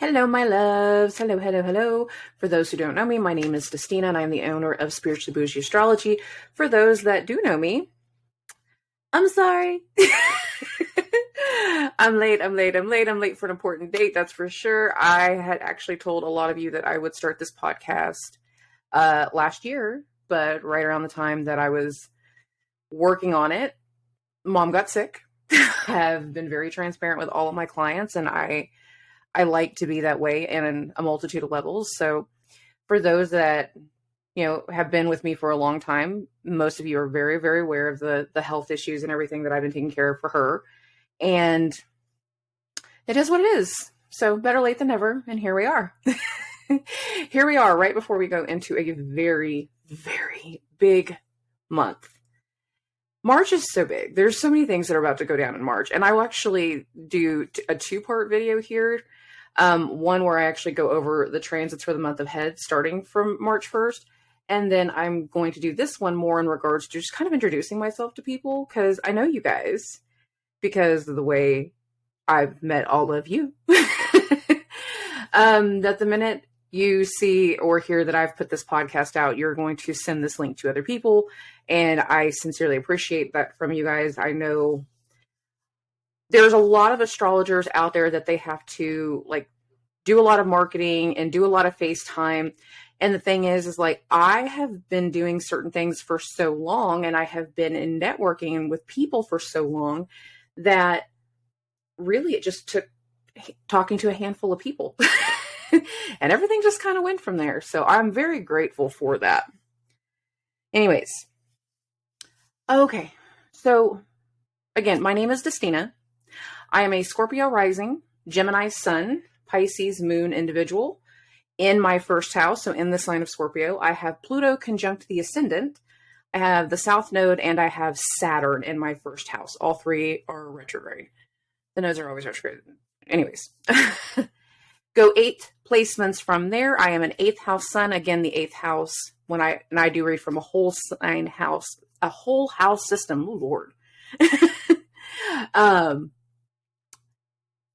Hello, my loves. Hello, hello, hello. For those who don't know me, my name is Destina, and I'm the owner of Spiritually Bougie Astrology. For those that do know me, I'm sorry. I'm late for an important date, that's for sure. I had actually told a lot of you that I would start this podcast last year, but right around the time that I was working on it, mom got sick. I have been very transparent with all of my clients, and I like to be that way in a multitude of levels. So for those that, have been with me for a long time, most of you are very, very aware of the health issues and everything that I've been taking care of for her. And it is what it is. So better late than never. And here we are. Here we are right before we go into a very, very big month. March is so big. There's so many things that are about to go down in March. And I will actually do a two-part video here. One where I actually go over the transits for the month ahead, starting from March 1st. And then I'm going to do this one more in regards to just kind of introducing myself to people, because I know you guys, because of the way I've met all of you. That the minute you see or hear that I've put this podcast out, you're going to send this link to other people. And I sincerely appreciate that from you guys. I know there's a lot of astrologers out there that they have to do a lot of marketing and do a lot of FaceTime. And the thing is I have been doing certain things for so long, and I have been in networking with people for so long, that really it just took talking to a handful of people and everything just kind of went from there. So I'm very grateful for that. Anyways. Okay. So again, my name is Destina. I am a Scorpio rising, Gemini sun, Pisces moon individual in my first house. So in the sign of Scorpio, I have Pluto conjunct the ascendant. I have the South Node, and I have Saturn in my first house. All three are retrograde. The nodes are always retrograde. Anyways, go 8 placements from there. I am an 8th house sun. Again, the 8th house, when I do read from a whole sign house, a whole house system. Oh, Lord.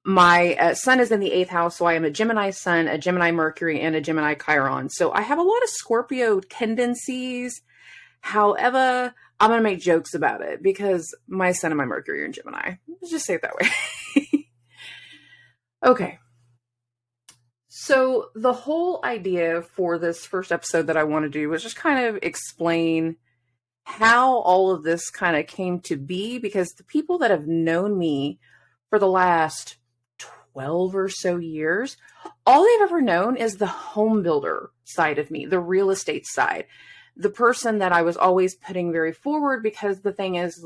My sun is in the 8th house, so I am a Gemini sun, a Gemini Mercury, and a Gemini Chiron. So I have a lot of Scorpio tendencies. However, I'm going to make jokes about it because my sun and my Mercury are in Gemini. Let's just say it that way. Okay. So the whole idea for this first episode that I want to do was just kind of explain how all of this kind of came to be, because the people that have known me for the last 12 or so years, all they've ever known is the home builder side of me, the real estate side, the person that I was always putting very forward, because the thing is,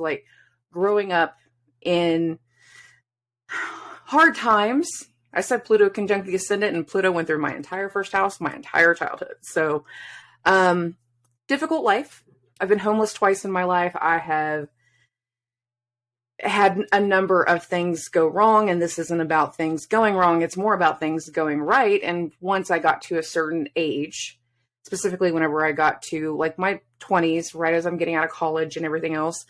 growing up in hard times, I said Pluto conjunct the ascendant, and Pluto went through my entire first house, my entire childhood. So, difficult life. I've been homeless twice in my life. I have had a number of things go wrong, and this isn't about things going wrong. It's more about things going right. And once I got to a certain age, specifically whenever I got to my 20s, right as I'm getting out of college and everything else,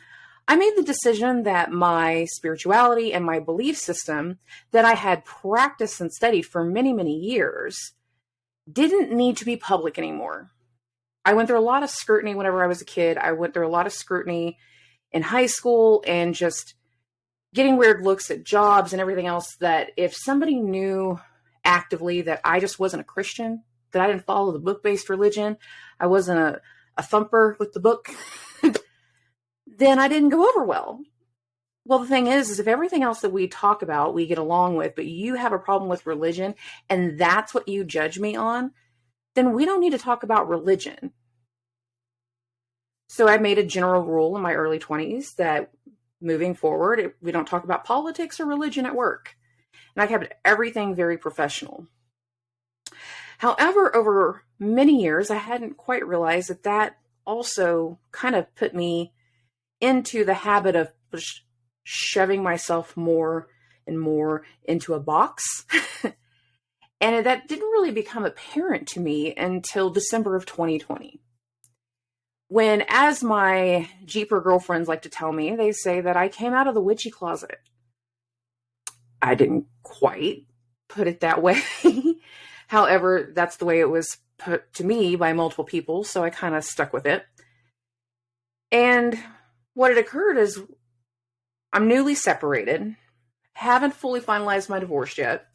I made the decision that my spirituality and my belief system that I had practiced and studied for many, many years didn't need to be public anymore. I went through a lot of scrutiny whenever I was a kid. I went through a lot of scrutiny in high school, and just getting weird looks at jobs and everything else, that if somebody knew actively that I just wasn't a Christian, that I didn't follow the book-based religion, I wasn't a thumper with the book, then I didn't go over well. Well, the thing is if everything else that we talk about, we get along with, but you have a problem with religion, and that's what you judge me on, then we don't need to talk about religion. So I made a general rule in my early 20s that moving forward, we don't talk about politics or religion at work. And I kept everything very professional. However, over many years, I hadn't quite realized that also kind of put me into the habit of shoving myself more and more into a box. And that didn't really become apparent to me until December of 2020. When, as my Jeeper girlfriends like to tell me, they say that I came out of the witchy closet. I didn't quite put it that way. However, that's the way it was put to me by multiple people, so I kind of stuck with it. And what had occurred is I'm newly separated, haven't fully finalized my divorce yet.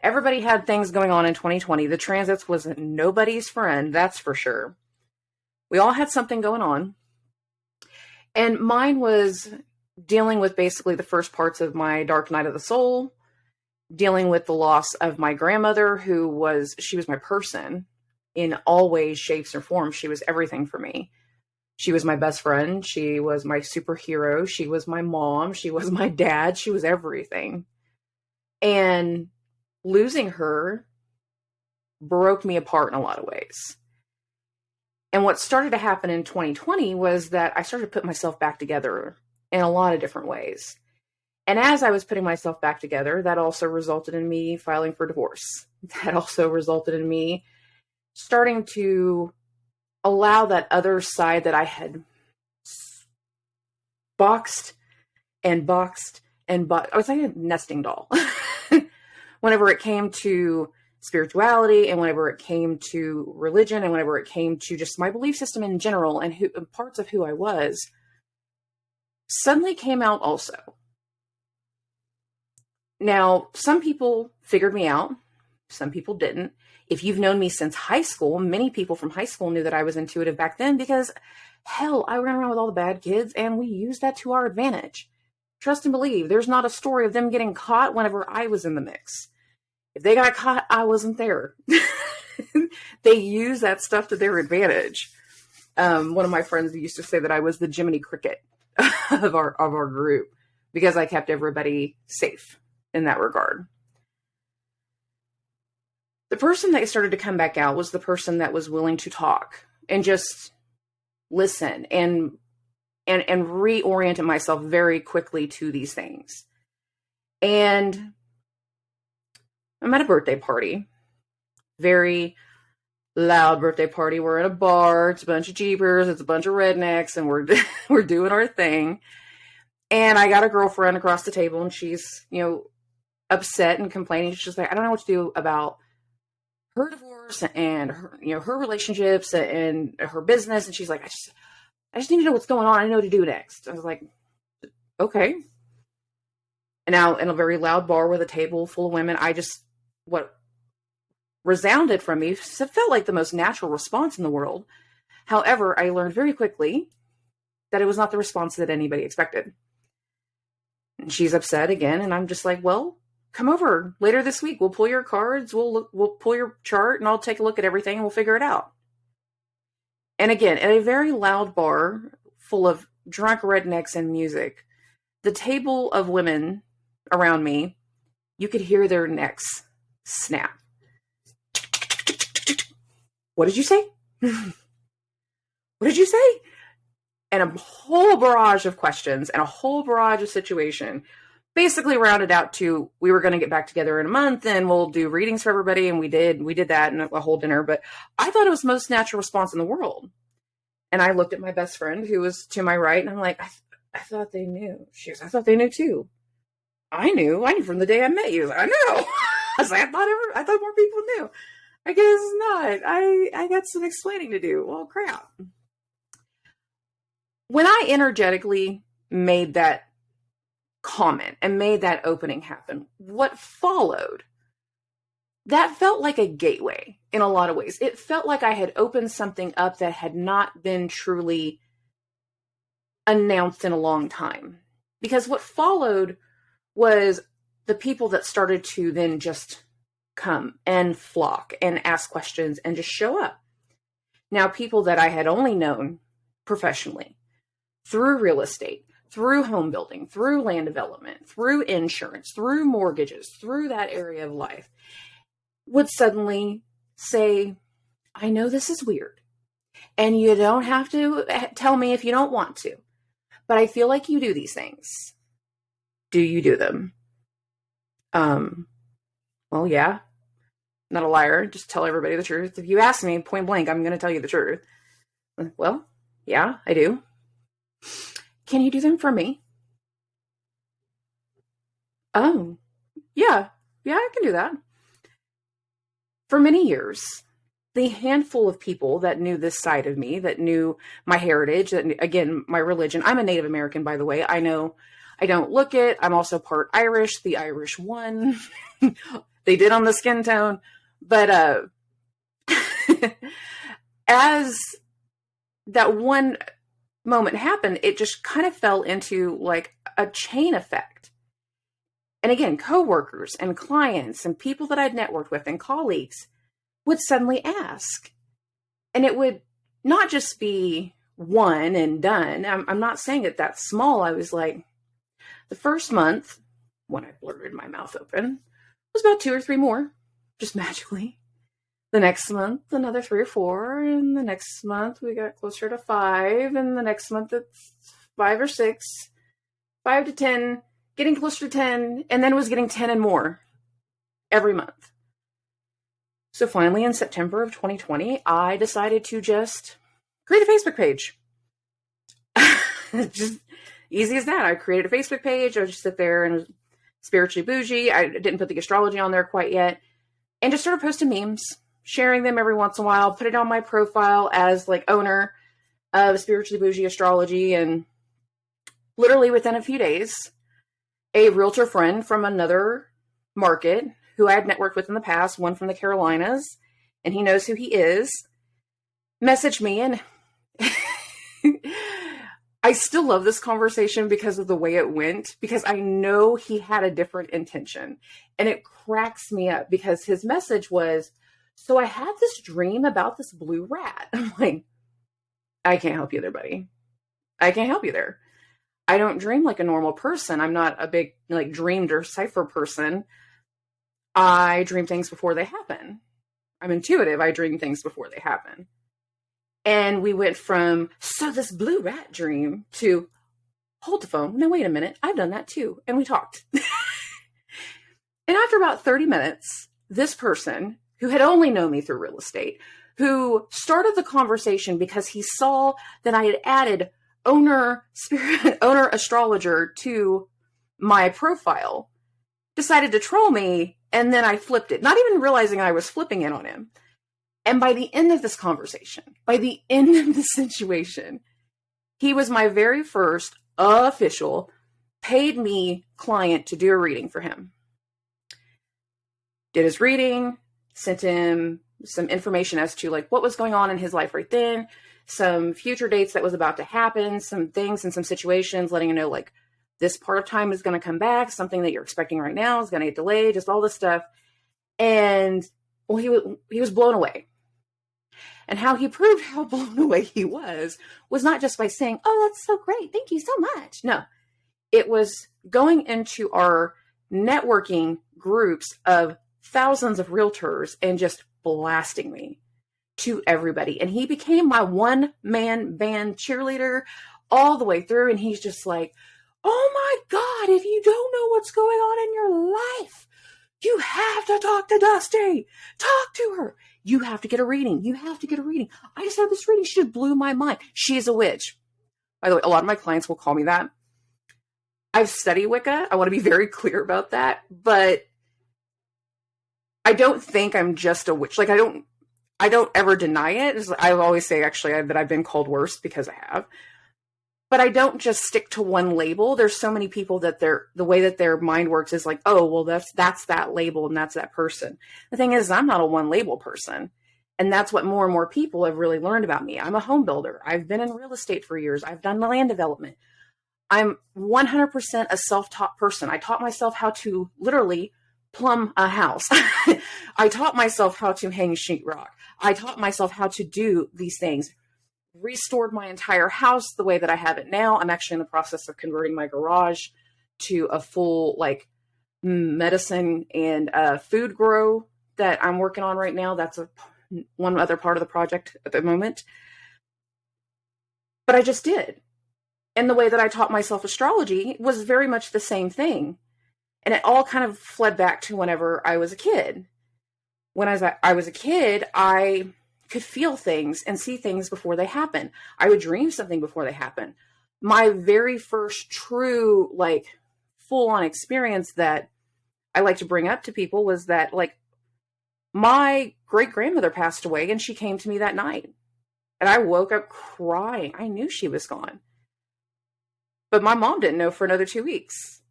Everybody had things going on in 2020. The transits was nobody's friend, that's for sure. We all had something going on. And mine was dealing with basically the first parts of my dark night of the soul, dealing with the loss of my grandmother, she was my person in all ways, shapes, or forms. She was everything for me. She was my best friend. She was my superhero. She was my mom. She was my dad. She was everything. And losing her broke me apart in a lot of ways. And what started to happen in 2020 was that I started to put myself back together in a lot of different ways. And as I was putting myself back together, that also resulted in me filing for divorce. That also resulted in me starting to allow that other side that I had boxed and boxed and boxed. I was like a nesting doll. Whenever it came to spirituality and whenever it came to religion and whenever it came to just my belief system in general and parts of who I was, suddenly came out also. Now, some people figured me out. Some people didn't. If you've known me since high school, many people from high school knew that I was intuitive back then because, hell, I ran around with all the bad kids and we used that to our advantage. Trust and believe, there's not a story of them getting caught whenever I was in the mix. If they got caught, I wasn't there. They used that stuff to their advantage. One of my friends used to say that I was the Jiminy Cricket of our group because I kept everybody safe in that regard. The person that started to come back out was the person that was willing to talk and just listen and reoriented myself very quickly to these things. And I'm at a birthday party, very loud birthday party. We're at a bar. It's a bunch of Jeepers. It's a bunch of rednecks, and we're doing our thing. And I got a girlfriend across the table, and she's upset and complaining. She's just like, I don't know what to do about her divorce and her her relationships and her business. And she's like, I just need to know what's going on. I know what to do next. I was like, okay. And now in a very loud bar with a table full of women, what resounded from me felt like the most natural response in the world. However, I learned very quickly that it was not the response that anybody expected. And she's upset again. And I'm just like, well, come over later this week. We'll pull your cards. We'll pull your chart and I'll take a look at everything and we'll figure it out. And again, at a very loud bar full of drunk rednecks and music, the table of women around me, you could hear their necks snap. What did you say? What did you say? And a whole barrage of questions and a whole barrage of situation basically rounded out to, we were going to get back together in a month and we'll do readings for everybody. And we did that in a whole dinner, but I thought it was the most natural response in the world. And I looked at my best friend who was to my right and I'm like, I thought they knew. She goes, I thought they knew too. I knew from the day I met you. I know. I was like, I thought more people knew. I guess not. I got some explaining to do. Well, crap. When I energetically made that comment and made that opening happen, what followed, that felt like a gateway in a lot of ways. It felt like I had opened something up that had not been truly announced in a long time. Because what followed was the people that started to then just come and flock and ask questions and just show up. Now, people that I had only known professionally through real estate, through home building, through land development, through insurance, through mortgages, through that area of life, would suddenly say, I know this is weird, and you don't have to tell me if you don't want to, but I feel like you do these things. Do you do them? Well, yeah. Not a liar. Just tell everybody the truth. If you ask me point blank, I'm going to tell you the truth. Well, yeah, I do. Can you do them for me? Oh, yeah. Yeah, I can do that. For many years, the handful of people that knew this side of me, that knew my heritage, that again, my religion. I'm a Native American, by the way. I know I don't look it. I'm also part Irish, the Irish one. They did on the skin tone. But as that one moment happened, it just kind of fell into like a chain effect. And again, coworkers and clients and people that I'd networked with and colleagues would suddenly ask. And it would not just be one and done. I'm not saying it that small. I was like, the first month, when I blurted my mouth open, was about 2 or 3 more, just magically. The next month, another 3 or 4. And the next month, we got closer to 5. And the next month, it's 5 or 6, 5 to 10, getting closer to 10. And then it was getting 10 and more every month. So finally, in September of 2020, I decided to just create a Facebook page. Just easy as that. I created a Facebook page. I would just sit there and was spiritually bougie. I didn't put the astrology on there quite yet. And just started posting memes, sharing them every once in a while, put it on my profile as like owner of Spiritually Bougie Astrology. And literally within a few days, a realtor friend from another market who I had networked with in the past, one from the Carolinas, and he knows who he is, messaged me. And I still love this conversation because of the way it went, because I know he had a different intention. And it cracks me up because his message was, so I had this dream about this blue rat. I'm like, I can't help you there, buddy. I can't help you there. I don't dream like a normal person. I'm not a big like dreamed or cipher person. I dream things before they happen. I'm intuitive. I dream things before they happen. And we went from, so this blue rat dream, to, hold the phone. No, wait a minute. I've done that too. And we talked. And after about 30 minutes, this person who had only known me through real estate, who started the conversation because he saw that I had added owner astrologer to my profile, decided to troll me. And then I flipped it, not even realizing I was flipping it on him. And by the end of this conversation, by the end of the situation, he was my very first official paid me client to do a reading for him. Did his reading, sent him some information as to like what was going on in his life right then, some future dates that was about to happen, some things and some situations, letting him know like this part of time is going to come back. Something that you're expecting right now is going to get delayed, just all this stuff. And well, he was blown away. And how he proved how blown away he was not just by saying, oh, that's so great. Thank you so much. No, it was going into our networking groups of thousands of realtors and just blasting me to everybody. And he became my one-man band cheerleader all the way through. And he's just like, oh my God, if you don't know what's going on in your life, you have to talk to Dusty. Talk to her. You have to get a reading. You have to get a reading. I just had this reading. She just blew my mind. She's a witch. By the way, a lot of my clients will call me that. I've studied Wicca. I want to be very clear about that. But I don't think I'm just a witch. Like I don't ever deny it. I always say actually that I've been called worse because I have. But I don't just stick to one label. There's so many people that the way that their mind works is like, oh, well, that's that label and that's that person. The thing is, I'm not a one label person. And that's what more and more people have really learned about me. I'm a home builder. I've been in real estate for years. I've done land development. I'm 100% a self-taught person. I taught myself how to literally plumb a house. I taught myself how to hang sheetrock. I taught myself how to do these things. Restored my entire house the way that I have it now. I'm actually in the process of converting my garage to a full like medicine and food grow that I'm working on right now. That's one other part of the project at the moment. But I just did. And the way that I taught myself astrology was very much the same thing. And it all kind of fled back to whenever I was a kid. When I was a kid, I could feel things and see things before they happen. I would dream something before they happen. My very first true, like, full-on experience that I like to bring up to people was that, like, My great grandmother passed away and she came to me that night. And I woke up crying. I knew she was gone. But my mom didn't know for another 2 weeks.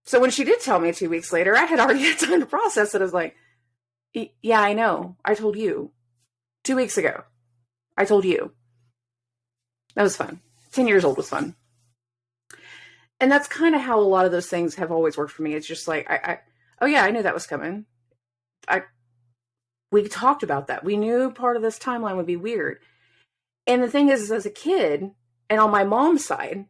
So when she did tell me 2 weeks later, I had already had time to process it. I was like, yeah, I know. I told you 2 weeks ago. I told you. That was fun. 10 years old was fun. And that's kind of how a lot of those things have always worked for me. It's just like, oh yeah, I knew that was coming. We talked about that. We knew part of this timeline would be weird. And the thing is, as a kid, and on my mom's side,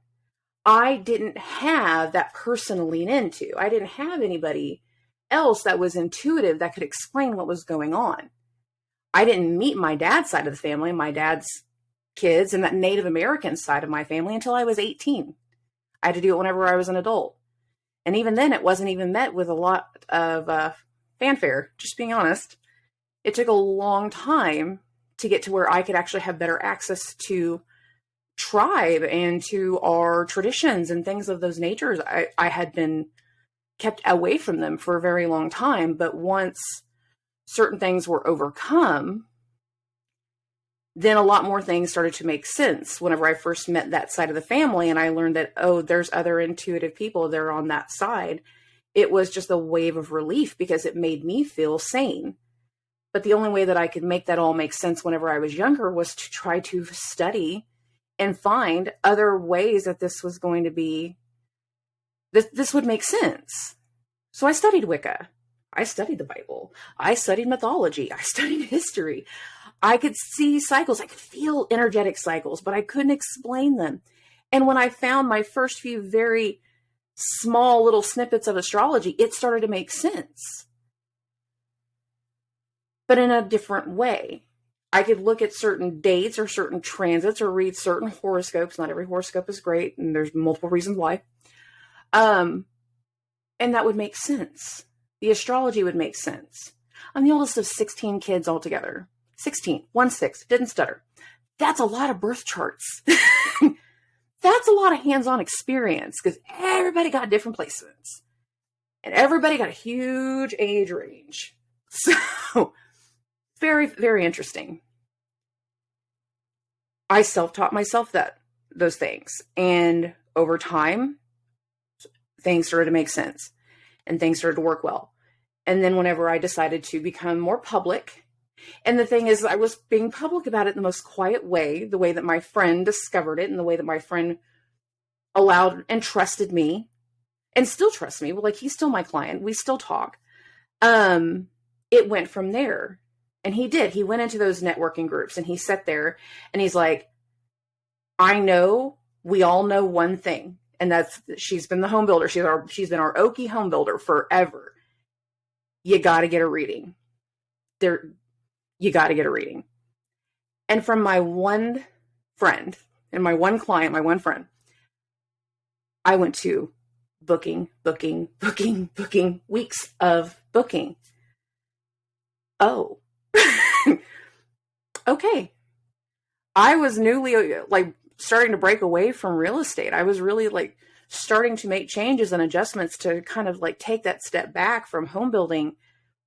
I didn't have that person to lean into. I didn't have anybody else that was intuitive that could explain what was going on. I didn't meet my dad's side of the family, my dad's kids, and that Native American side of my family until I was 18. I had to do it whenever I was an adult. And even then, it wasn't even met with a lot of fanfare, just being honest. It took a long time to get to where I could actually have better access to tribe and to our traditions and things of those natures. I had been kept away from them for a very long time, but once certain things were overcome, then a lot more things started to make sense. Whenever I first met that side of the family and I learned that, oh, there's other intuitive people that are on that side, it was just a wave of relief because it made me feel sane. But the only way that I could make that all make sense whenever I was younger was to try to study and find other ways that this was going to be, this would make sense. So I studied Wicca. I studied the Bible. I studied mythology. I studied history. I could see cycles. I could feel energetic cycles, but I couldn't explain them. And when I found my first few very small little snippets of astrology, it started to make sense. But in a different way. I could look at certain dates or certain transits or read certain horoscopes. Not every horoscope is great, and there's multiple reasons why. And that would make sense. The astrology would make sense. I'm the oldest of 16 kids altogether. 16, 1-6, didn't stutter. That's a lot of birth charts. That's a lot of hands-on experience because everybody got different placements. And everybody got a huge age range. So, very, very interesting. I self-taught myself those things. And over time, things started to make sense. And things started to work well. And then whenever I decided to become more public, and the thing is, I was being public about it in the most quiet way, the way that my friend discovered it, and the way that my friend allowed and trusted me, and still trusts me. Well, like, he's still my client. We still talk. It went from there. And he did. He went into those networking groups, and he sat there, and he's like, I know, we all know one thing, and that's, she's been the home builder. She's been our Okie home builder forever. You got to get a reading. You got to get a reading. And from my one friend and my one client, my one friend, I went to booking, weeks of booking. Oh, okay. I was newly starting to break away from real estate. I was really starting to make changes and adjustments to kind of take that step back from home building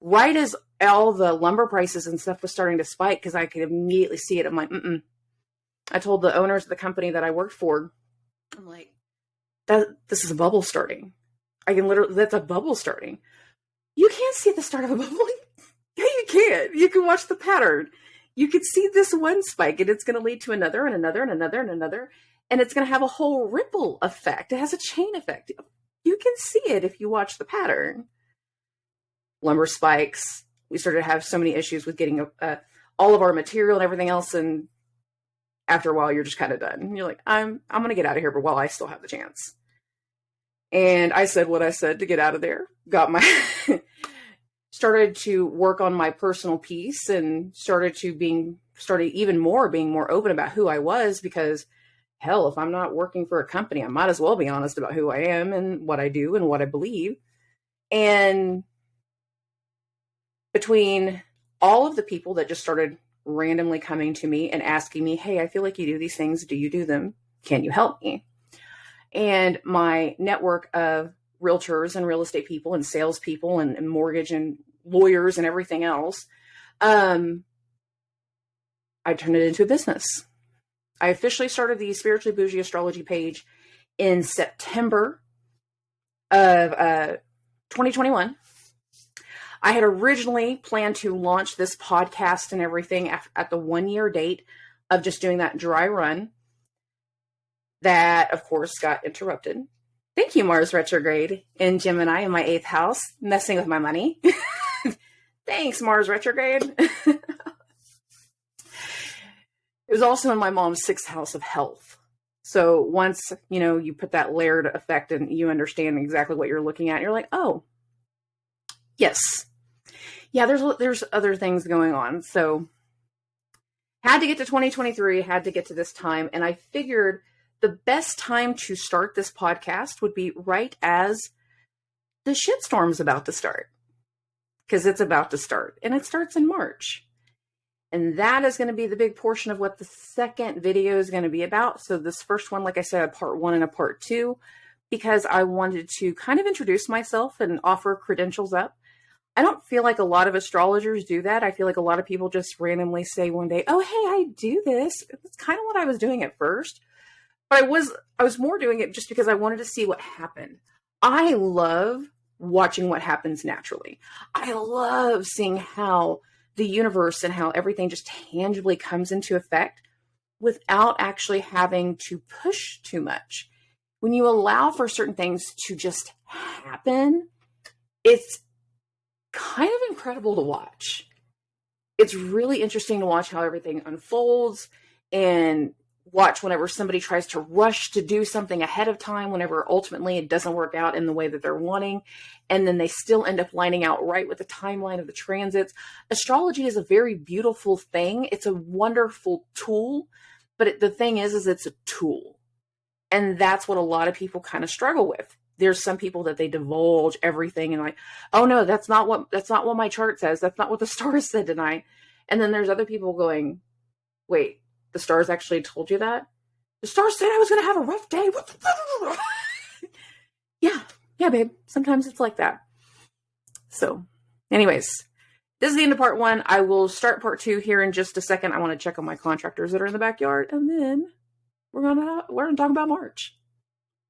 right as all the lumber prices and stuff was starting to spike because I could immediately see it. I'm like, I told the owners of the company that I worked for, I'm like, this is a bubble starting. That's a bubble starting. You can't see the start of a bubble. Yeah, you can. You can watch the pattern. You can see this one spike and it's going to lead to another and another and another and another. And it's going to have a whole ripple effect. It has a chain effect. You can see it if you watch the pattern. Lumber spikes. We started to have so many issues with getting all of our material and everything else. And after a while, you're just kind of done. You're like, I'm going to get out of here, but while I still have the chance. And I said what I said to get out of there. Got my, started to work on my personal piece and started even more being more open about who I was because hell, if I'm not working for a company, I might as well be honest about who I am and what I do and what I believe. And between all of the people that just started randomly coming to me and asking me, hey, I feel like you do these things. Do you do them? Can you help me? And my network of realtors and real estate people and salespeople and mortgage and lawyers and everything else. I turned it into a business. I officially started the Spiritually Bougie Astrology page in September of 2021. I had originally planned to launch this podcast and everything at the 1-year date of just doing that dry run. That, of course, got interrupted. Thank you, Mars retrograde in Gemini in my 8th house, messing with my money. Thanks, Mars retrograde. It was also in my mom's 6th house of health. So once, you put that layered effect and you understand exactly what you're looking at, you're like, oh, yes. Yeah, there's other things going on. So had to get to 2023, had to get to this time. And I figured the best time to start this podcast would be right as the shitstorm's about to start. Because it's about to start. And it starts in March. And that is going to be the big portion of what the second video is going to be about. So this first one, like I said, a part 1 and a part 2, because I wanted to kind of introduce myself and offer credentials up. I don't feel like a lot of astrologers do that. I feel like a lot of people just randomly say one day, oh, hey, I do this. That's kind of what I was doing at first. But I was more doing it just because I wanted to see what happened. I love watching what happens naturally. I love seeing how the universe and how everything just tangibly comes into effect without actually having to push too much. When you allow for certain things to just happen, it's kind of incredible to watch. It's really interesting to watch how everything unfolds and watch whenever somebody tries to rush to do something ahead of time, whenever ultimately it doesn't work out in the way that they're wanting, and then they still end up lining out right with the timeline of the transits. Astrology is a very beautiful thing. It's a wonderful tool, but the thing is it's a tool. And that's what a lot of people kind of struggle with. There's some people that they divulge everything and like, oh no, that's not what my chart says. That's not what the stars said tonight. And then there's other people going, wait, the stars actually told you that? The stars said I was going to have a rough day. Yeah, babe. Sometimes it's like that. So anyways, this is the end of part 1. I will start part 2 here in just a second. I want to check on my contractors that are in the backyard. And then we're going to talk about March.